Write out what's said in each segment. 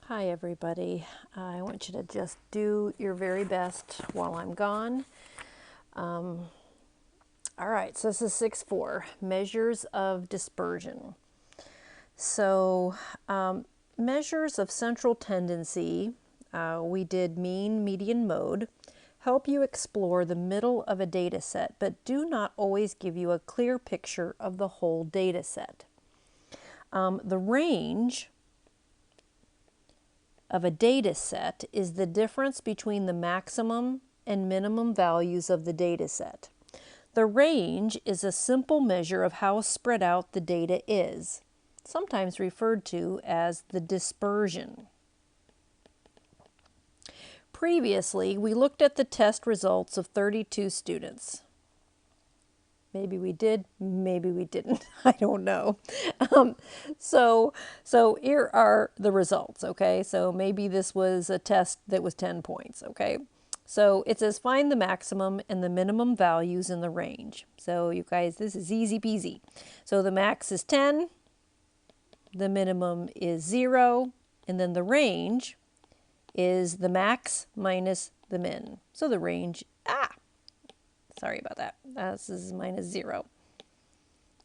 Hi everybody. I want you to just do your very best while I'm gone. All right, so this is 6.4, measures of dispersion. So measures of central tendency, we did mean, median, mode, help you explore the middle of a data set, but do not always give you a clear picture of the whole data set. The range of a data set is the difference between the maximum and minimum values of the data set. The range is a simple measure of how spread out the data is, sometimes referred to as the dispersion. Previously, we looked at the test results of 32 students. Maybe we did, maybe we didn't. I don't know. So here are the results, okay? So maybe this was a test that was 10 points, okay? So it says find the maximum and the minimum values in the range. So you guys, this is easy peasy. So the max is 10, the minimum is 0, and then the range is the max minus the min. So the range, sorry about that. This is minus 0.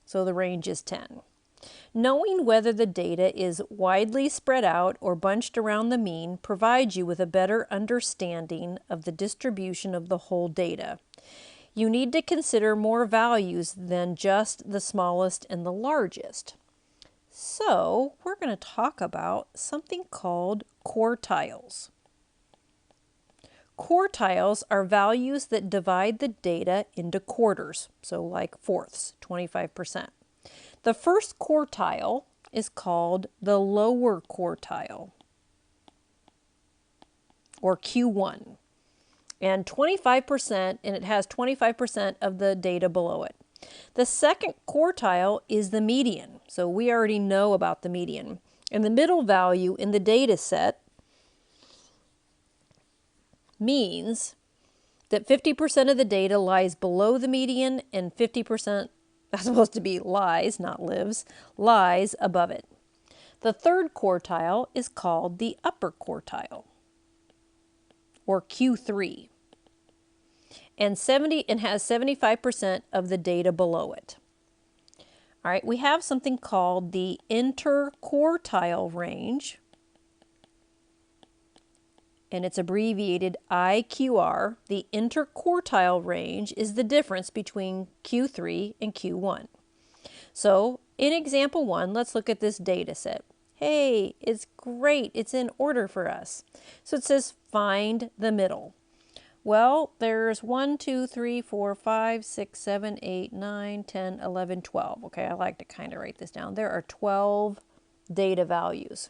So the range is 10. Knowing whether the data is widely spread out or bunched around the mean provides you with a better understanding of the distribution of the whole data. You need to consider more values than just the smallest and the largest. So we're going to talk about something called quartiles. Quartiles are values that divide the data into quarters, so like fourths, 25%. The first quartile is called the lower quartile, or Q1, and 25%, and it has 25% of the data below it. The second quartile is the median, so we already know about the median. And the middle value in the data set means that 50% of the data lies below the median and 50%, that's supposed to be lies, not lives, lies above it. The third quartile is called the upper quartile, or Q3, and has 75% of the data below it. All right, we have something called the interquartile range, and it's abbreviated IQR. The interquartile range is the difference between Q3 and Q1. So in example 1, let's look at this data set. Hey, it's great. It's in order for us. So it says find the middle. Well, there's 1, 2, 3, 4, 5, 6, 7, 8, 9, 10, 11, 12. Okay, I like to kind of write this down. There are 12 data values.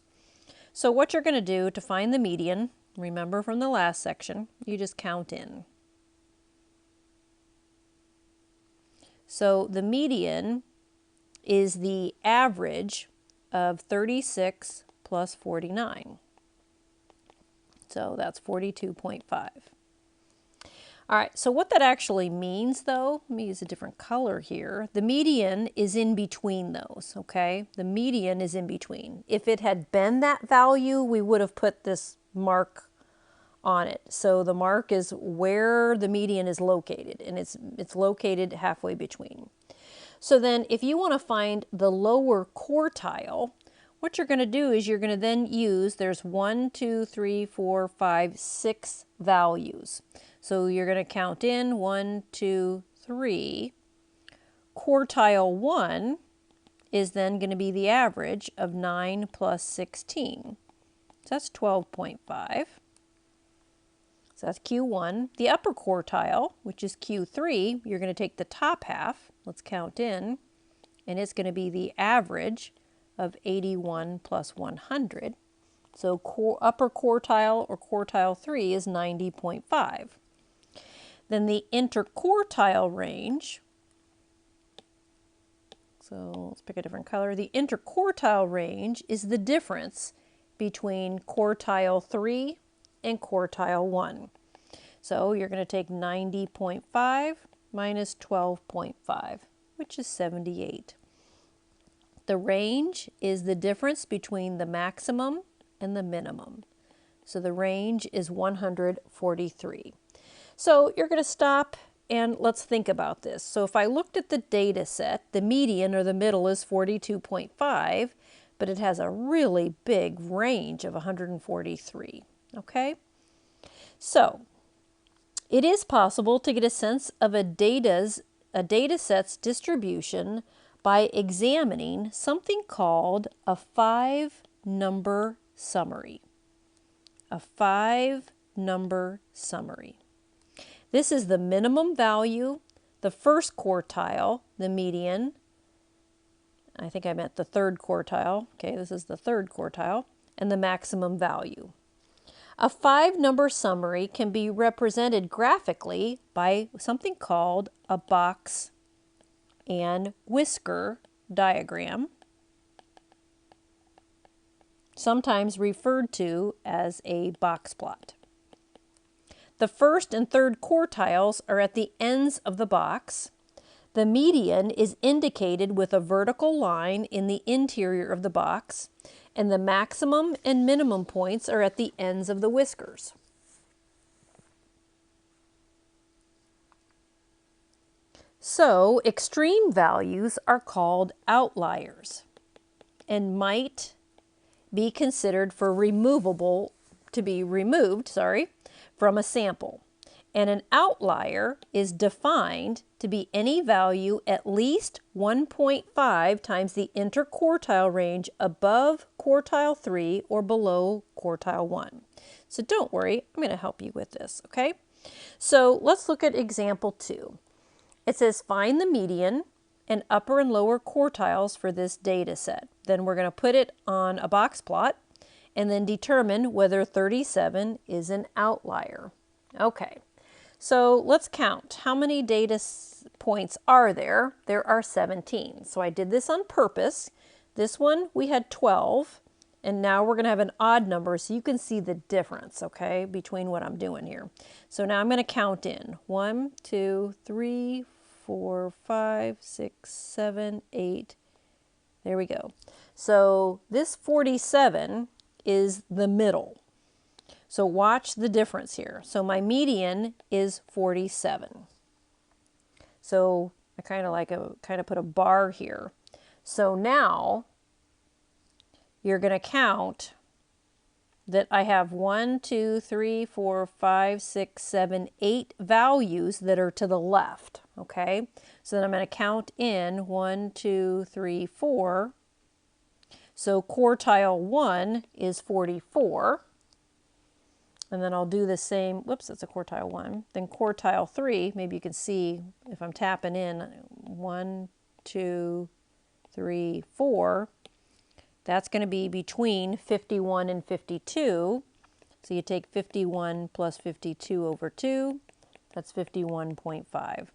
So what you're going to do to find the median, remember from the last section, you just count in. So the median is the average of 36 plus 49. So that's 42.5. All right, so what that actually means though, let me use a different color here. The median is in between those, okay? The median is in between. If it had been that value, we would have put this mark on it. So the mark is where the median is located, and it's located halfway between. So then if you want to find the lower quartile, what you're going to do is you're going to then use, there's 1, 2, 3, 4, 5, 6 values. So you're going to count in 1, 2, 3. Quartile 1 is then going to be the average of 9 plus 16. So that's 12.5. So that's Q1. The upper quartile, which is Q3, you're going to take the top half, let's count in, and it's going to be the average of 81 plus 100. So upper quartile, or quartile 3, is 90.5. Then the interquartile range, so let's pick a different color. The interquartile range is the difference between quartile 3 and quartile 1. So you're going to take 90.5 minus 12.5, which is 78. The range is the difference between the maximum and the minimum. So the range is 143. So you're going to stop and let's think about this. So if I looked at the data set, the median or the middle is 42.5, but it has a really big range of 143. Okay? So it is possible to get a sense of a data set's distribution by examining something called a 5-number summary. A 5-number summary. This is the minimum value, the first quartile, the median. I think I meant the third quartile. Okay, this is the third quartile, and the maximum value. A 5-number summary can be represented graphically by something called a box and whisker diagram, sometimes referred to as a box plot. The first and third quartiles are at the ends of the box. The median is indicated with a vertical line in the interior of the box, and the maximum and minimum points are at the ends of the whiskers. So, extreme values are called outliers and might be considered for to be removed from a sample. And an outlier is defined to be any value at least 1.5 times the interquartile range above quartile 3 or below quartile 1. So don't worry, I'm going to help you with this, okay? So let's look at example 2. It says find the median and upper and lower quartiles for this data set. Then we're going to put it on a box plot and then determine whether 37 is an outlier. Okay, so let's count. How many data points are there? There are 17. So I did this on purpose. This one we had 12, and now we're going to have an odd number so you can see the difference, okay, between what I'm doing here. So now I'm going to count in 1, 2, 3, 4, 5, 6, 7, 8. There we go. So this 47 is the middle. So watch the difference here. So my median is 47. So I kind of put a bar here. So now you're going to count that I have 1, 2, 3, 4, 5, 6, 7, 8 values that are to the left. Okay, so then I'm going to count in 1, 2, 3, 4. So quartile 1 is 44. And then I'll do the same, whoops, that's a quartile 1. Then quartile 3, maybe you can see if I'm tapping in 1, 2, 3, 4. That's going to be between 51 and 52. So you take 51 plus 52 over 2. That's 51.5.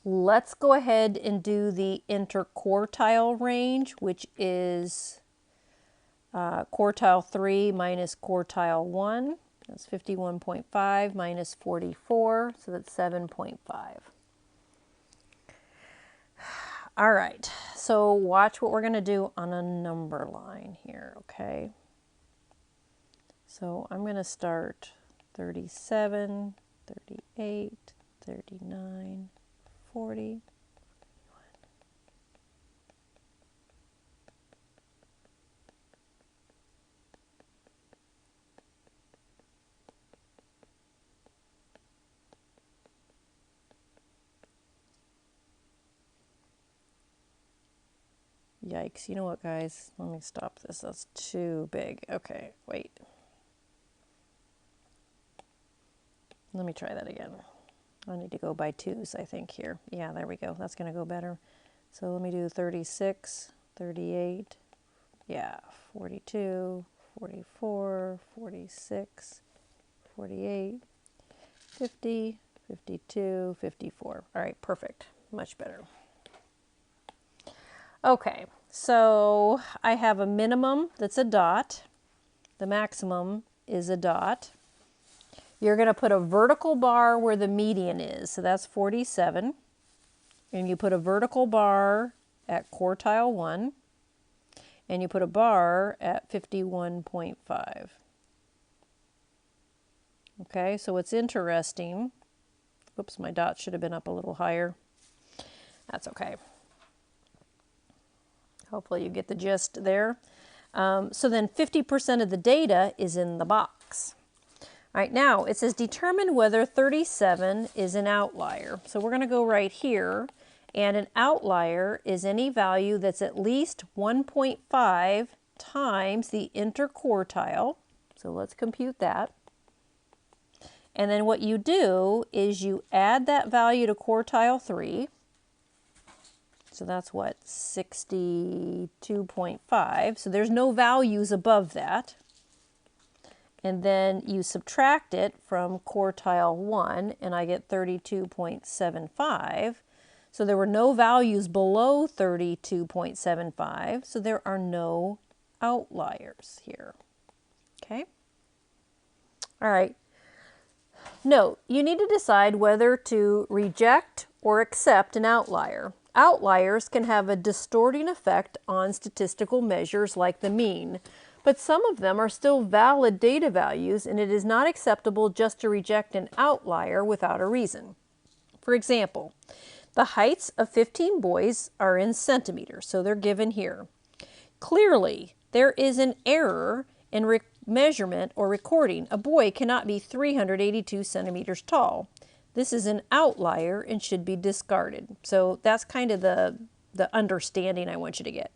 Let's go ahead and do the interquartile range, which is quartile 3 minus quartile 1. That's 51.5 minus 44, so that's 7.5. All right, so watch what we're going to do on a number line here, okay? So I'm going to start 37, 38, 39, 40. Yikes, you know what, guys? Let me stop this. That's too big. Okay, wait. Let me try that again. I need to go by twos, I think, here. Yeah, there we go. That's going to go better. So let me do 36, 38, yeah, 42, 44, 46, 48, 50, 52, 54. All right, perfect. Much better. Okay, so I have a minimum that's a dot. The maximum is a dot. You're going to put a vertical bar where the median is, so that's 47. And you put a vertical bar at quartile 1. and you put a bar at 51.5. Okay, so what's interesting, oops, my dot should have been up a little higher. That's okay. Hopefully you get the gist there. So then 50% of the data is in the box. All right, now it says determine whether 37 is an outlier. So we're going to go right here, and an outlier is any value that's at least 1.5 times the interquartile. So let's compute that. And then what you do is you add that value to quartile 3. So that's what, 62.5. So there's no values above that. And then you subtract it from quartile 1, and I get 32.75. So there were no values below 32.75, so there are no outliers here. Okay? All right. Note, you need to decide whether to reject or accept an outlier. Outliers can have a distorting effect on statistical measures like the mean, but some of them are still valid data values, and it is not acceptable just to reject an outlier without a reason. For example, the heights of 15 boys are in centimeters, so they're given here. Clearly, there is an error in measurement or recording. A boy cannot be 382 centimeters tall. This is an outlier and should be discarded. So that's kind of the understanding I want you to get.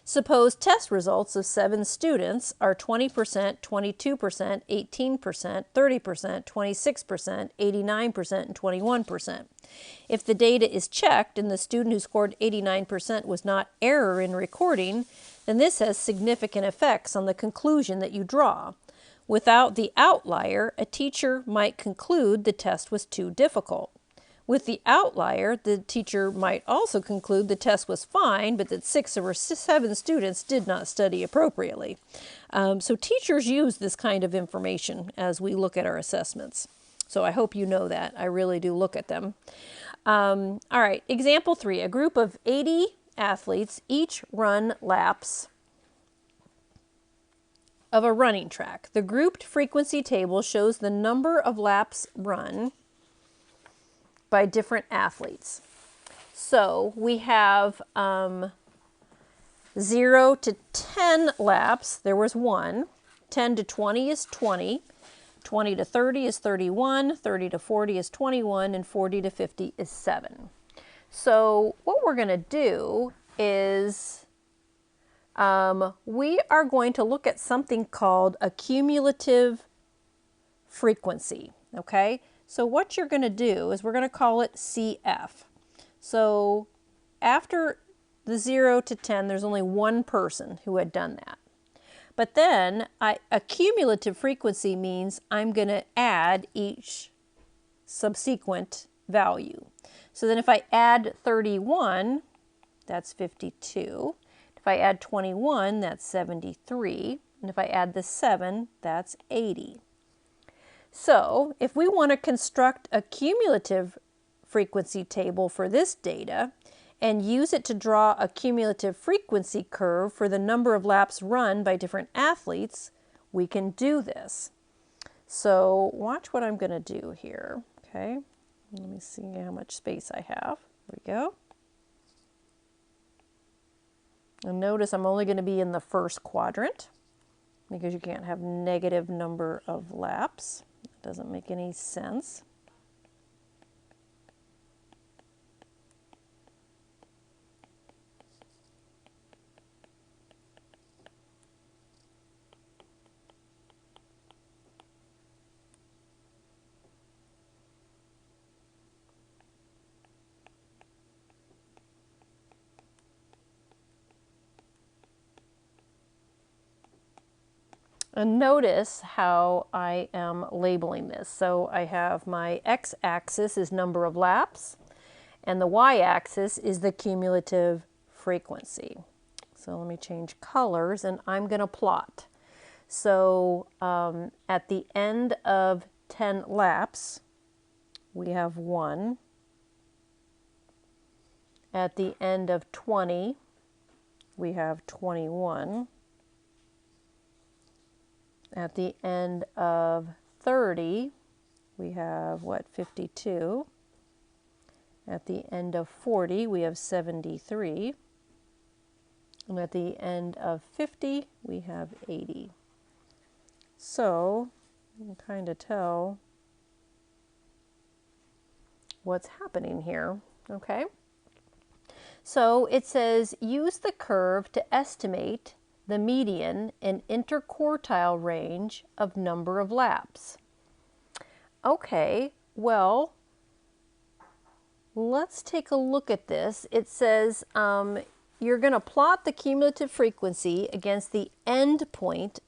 Suppose test results of 7 students are 20%, 22%, 18%, 30%, 26%, 89%, and 21%. If the data is checked and the student who scored 89% was not error in recording, then this has significant effects on the conclusion that you draw. Without the outlier, a teacher might conclude the test was too difficult. With the outlier, the teacher might also conclude the test was fine, but that 6 or 7 students did not study appropriately. So teachers use this kind of information as we look at our assessments. So I hope you know that. I really do look at them. All right, example 3. A group of 80 athletes each run laps of a running track. The grouped frequency table shows the number of laps run by different athletes. So we have 0 to 10 laps, there was 1. 10 to 20 is 20. 20 to 30 is 31. 30 to 40 is 21. And 40 to 50 is 7. So what we're going to do is we are going to look at something called a cumulative frequency, okay? So what you're going to do is we're going to call it CF. So after the 0 to 10, there's only one person who had done that. But then a cumulative frequency means I'm going to add each subsequent value. So then if I add 31, that's 52. If I add 21, that's 73. And if I add the 7, that's 80. So if we want to construct a cumulative frequency table for this data and use it to draw a cumulative frequency curve for the number of laps run by different athletes, we can do this. So watch what I'm going to do here. Okay, let me see how much space I have. There we go. And notice I'm only going to be in the first quadrant because you can't have negative number of laps. It doesn't make any sense. And notice how I am labeling this. So I have my x-axis is number of laps, and the y-axis is the cumulative frequency. So let me change colors, and I'm going to plot. So at the end of 10 laps, we have 1. At the end of 20, we have 21. At the end of 30, we have, what, 52. At the end of 40, we have 73. And at the end of 50, we have 80. So you can kind of tell what's happening here, okay? So it says, use the curve to estimate the median and interquartile range of number of laps. Okay, well, let's take a look at this. It says you're going to plot the cumulative frequency against the end point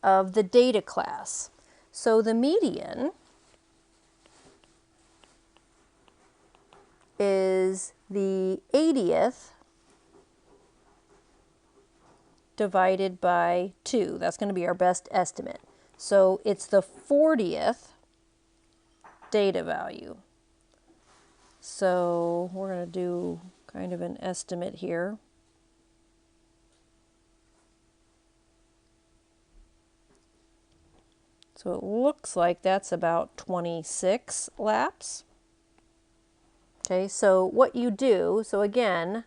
of the data class. So the median is the 80th divided by 2. That's going to be our best estimate. So it's the 40th data value. So we're going to do kind of an estimate here. So it looks like that's about 26 laps. Okay, so what you do, so again,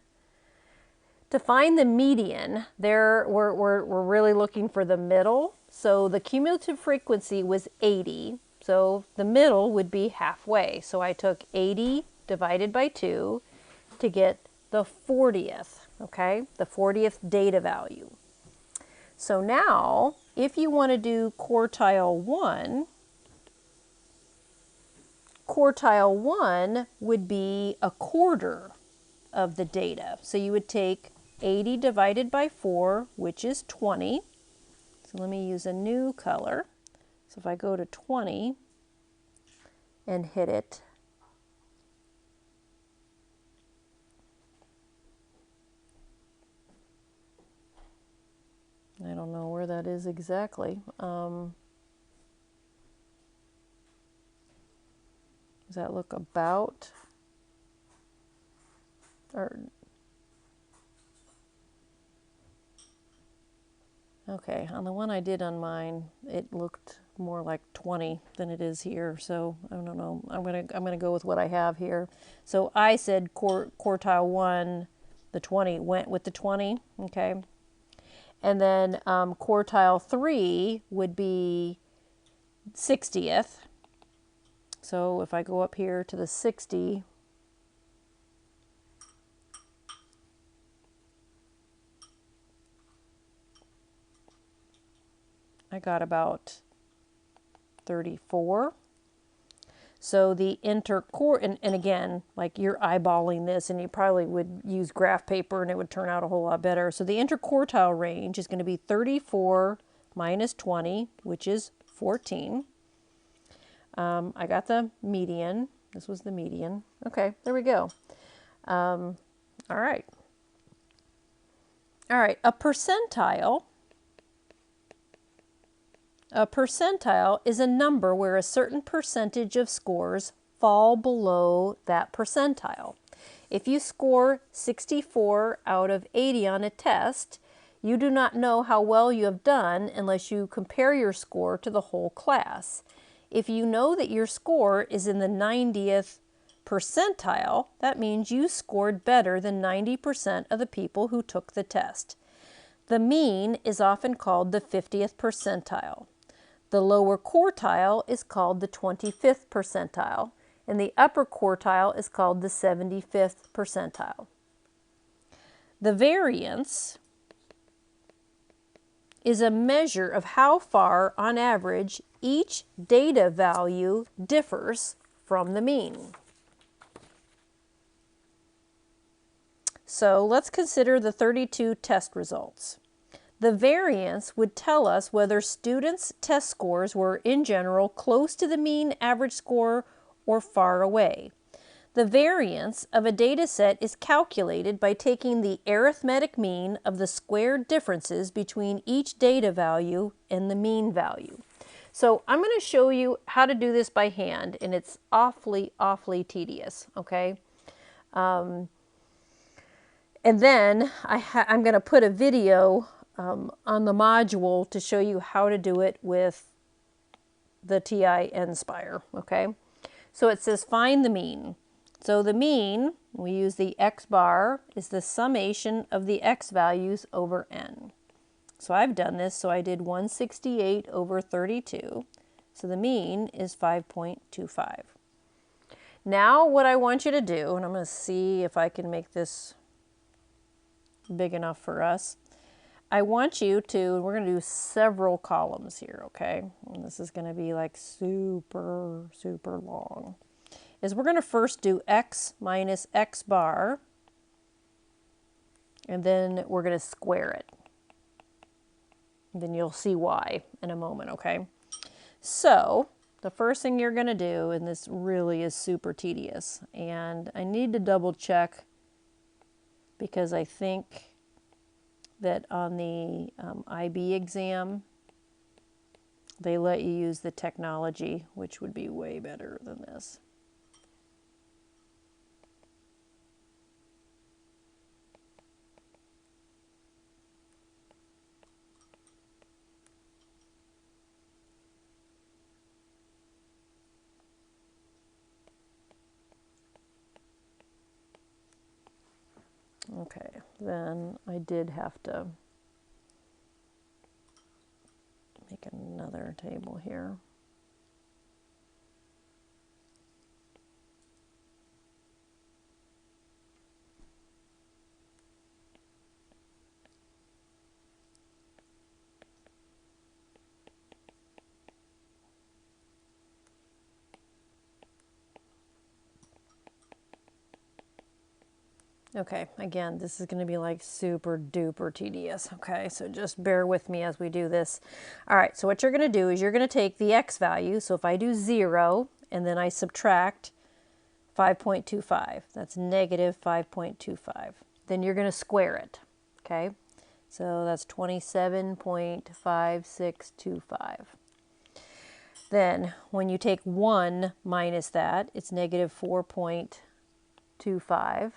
to find the median, we're really looking for the middle. So the cumulative frequency was 80. So the middle would be halfway. So I took 80 divided by 2 to get the 40th, okay? The 40th data value. So now, if you want to do quartile 1 would be a quarter of the data. So you would take 80 divided by 4, which is 20. So let me use a new color. So if I go to 20 and hit it, I don't know where that is exactly. Does that look about? Okay, on the one I did on mine, it looked more like 20 than it is here. So I don't know. I'm gonna go with what I have here. So I said quartile 1, the 20 went with the 20. Okay. And then quartile 3 would be 60th. So if I go up here to the 60, I got about 34. So the and again, like you're eyeballing this and you probably would use graph paper and it would turn out a whole lot better. So the interquartile range is going to be 34 minus 20, which is 14. I got the median. This was the median. Okay, there we go. All right. All right, a percentile is a number where a certain percentage of scores fall below that percentile. If you score 64 out of 80 on a test, you do not know how well you have done unless you compare your score to the whole class. If you know that your score is in the 90th percentile, that means you scored better than 90% of the people who took the test. The mean is often called the 50th percentile. The lower quartile is called the 25th percentile, and the upper quartile is called the 75th percentile. The variance is a measure of how far, on average, each data value differs from the mean. So let's consider the 32 test results. The variance would tell us whether students' test scores were, in general, close to the mean average score or far away. The variance of a data set is calculated by taking the arithmetic mean of the squared differences between each data value and the mean value. So I'm going to show you how to do this by hand, and it's awfully, awfully tedious, okay? And then I'm going to put a video on the module to show you how to do it with the TI Nspire, okay? So it says find the mean. So the mean, we use the x bar, is the summation of the x values over n. So I've done this, so I did 168 over 32. So the mean is 5.25. Now what I want you to do, and I'm going to see if I can make this big enough for us. I want you to, we're going to do several columns here, okay? And this is going to be like super, super long. Is we're going to first do x minus x bar, and then we're going to square it. And then you'll see why in a moment, okay? So the first thing you're going to do, and this really is super tedious, and I need to double check because I think that on the IB exam, they let you use the technology, which would be way better than this. Okay, then I did have to make another table here. Okay, again, this is going to be like super duper tedious, okay? So just bear with me as we do this. All right, so what you're going to do is you're going to take the x value. So if I do 0 and then I subtract 5.25, that's negative 5.25. Then you're going to square it, okay? So that's 27.5625. Then when you take 1 minus that, it's negative 4.25.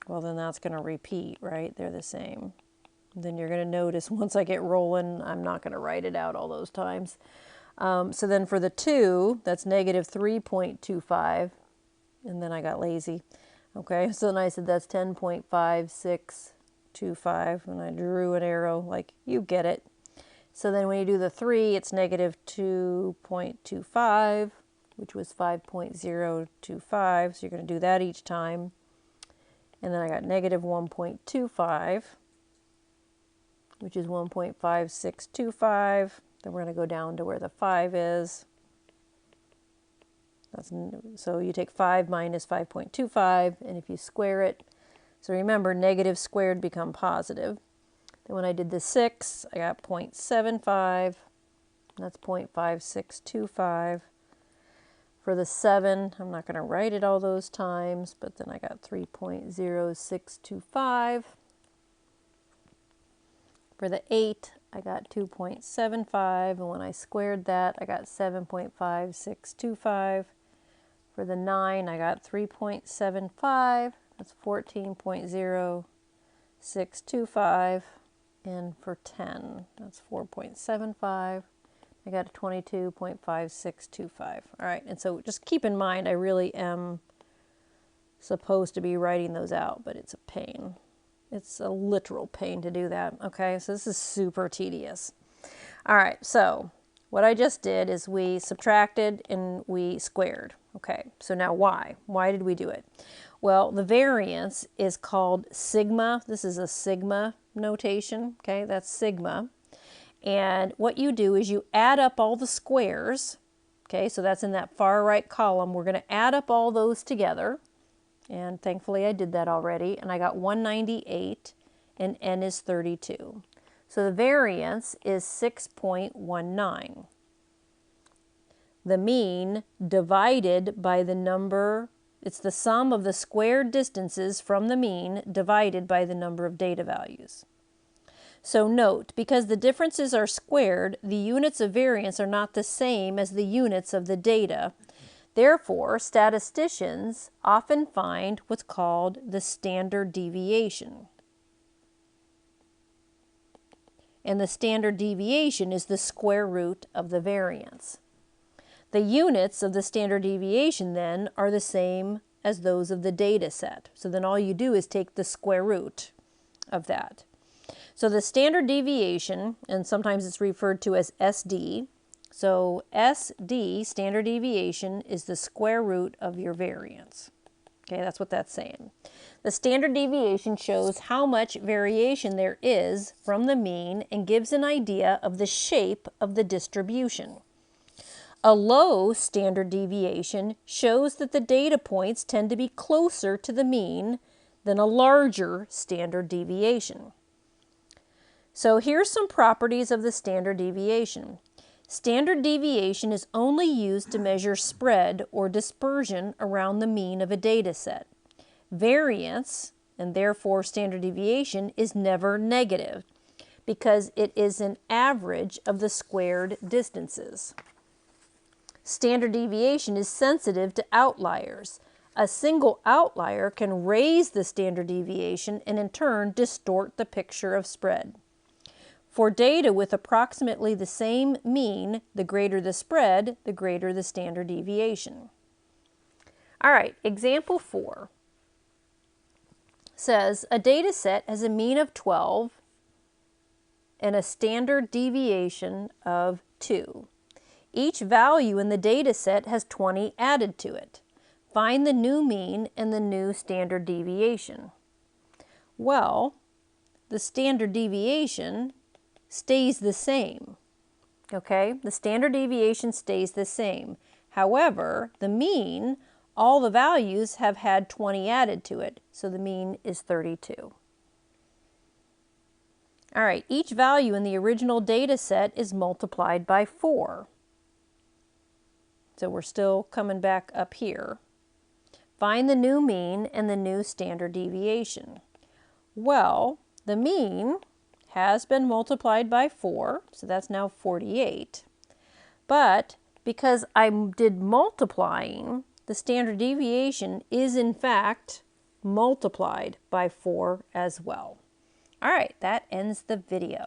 Well, then that's going to repeat, right? They're the same. Then you're going to notice once I get rolling, I'm not going to write it out all those times. So then for the 2, that's negative 3.25. And then I got lazy. Okay, so then I said that's 10.5625. And I drew an arrow like you get it. So then when you do the 3, it's negative 2.25, which was 5.025. So you're going to do that each time. And then I got negative 1.25, which is 1.5625. Then we're going to go down to where the 5 is. So you take 5 minus 5.25, and if you square it, so remember, negative squared become positive. Then when I did the 6, I got 0.75, that's 0.5625. For the 7, I'm not going to write it all those times, but then I got 3.0625. For the 8, I got 2.75, and when I squared that, I got 7.5625. For the 9, I got 3.75, that's 14.0625. And for 10, that's 4.75. I got a 22.5625. All right, and so just keep in mind, I really am supposed to be writing those out, but it's a pain. It's a literal pain to do that, okay? So this is super tedious. All right, so what I just did is we subtracted and we squared. Okay, so now why? Why did we do it? Well, the variance is called sigma. This is a sigma notation, okay? That's sigma. And what you do is you add up all the squares, okay, so that's in that far right column. We're going to add up all those together, and thankfully I did that already, and I got 198, and n is 32. So the variance is 6.19. The mean divided by the number, it's the sum of the squared distances from the mean divided by the number of data values. So note, because the differences are squared, the units of variance are not the same as the units of the data. Therefore, statisticians often find what's called the standard deviation. And the standard deviation is the square root of the variance. The units of the standard deviation then are the same as those of the data set. So then all you do is take the square root of that. So the standard deviation, and sometimes it's referred to as SD, so SD, standard deviation, is the square root of your variance. Okay, that's what that's saying. The standard deviation shows how much variation there is from the mean and gives an idea of the shape of the distribution. A low standard deviation shows that the data points tend to be closer to the mean than a larger standard deviation. So here's some properties of the standard deviation. Standard deviation is only used to measure spread or dispersion around the mean of a data set. Variance, and therefore standard deviation, is never negative because it is an average of the squared distances. Standard deviation is sensitive to outliers. A single outlier can raise the standard deviation and in turn distort the picture of spread. For data with approximately the same mean, the greater the spread, the greater the standard deviation. All right, example 4 says a data set has a mean of 12 and a standard deviation of 2. Each value in the data set has 20 added to it. Find the new mean and the new standard deviation. Well, the standard deviation stays the same. Okay, the standard deviation stays the same. However, the mean, all the values have had 20 added to it, so the mean is 32. All right, each value in the original data set is multiplied by 4. So we're still coming back up here. Find the new mean and the new standard deviation. Well, the mean has been multiplied by 4, so that's now 48. But because I did multiplying, the standard deviation is in fact multiplied by 4 as well. All right, that ends the video.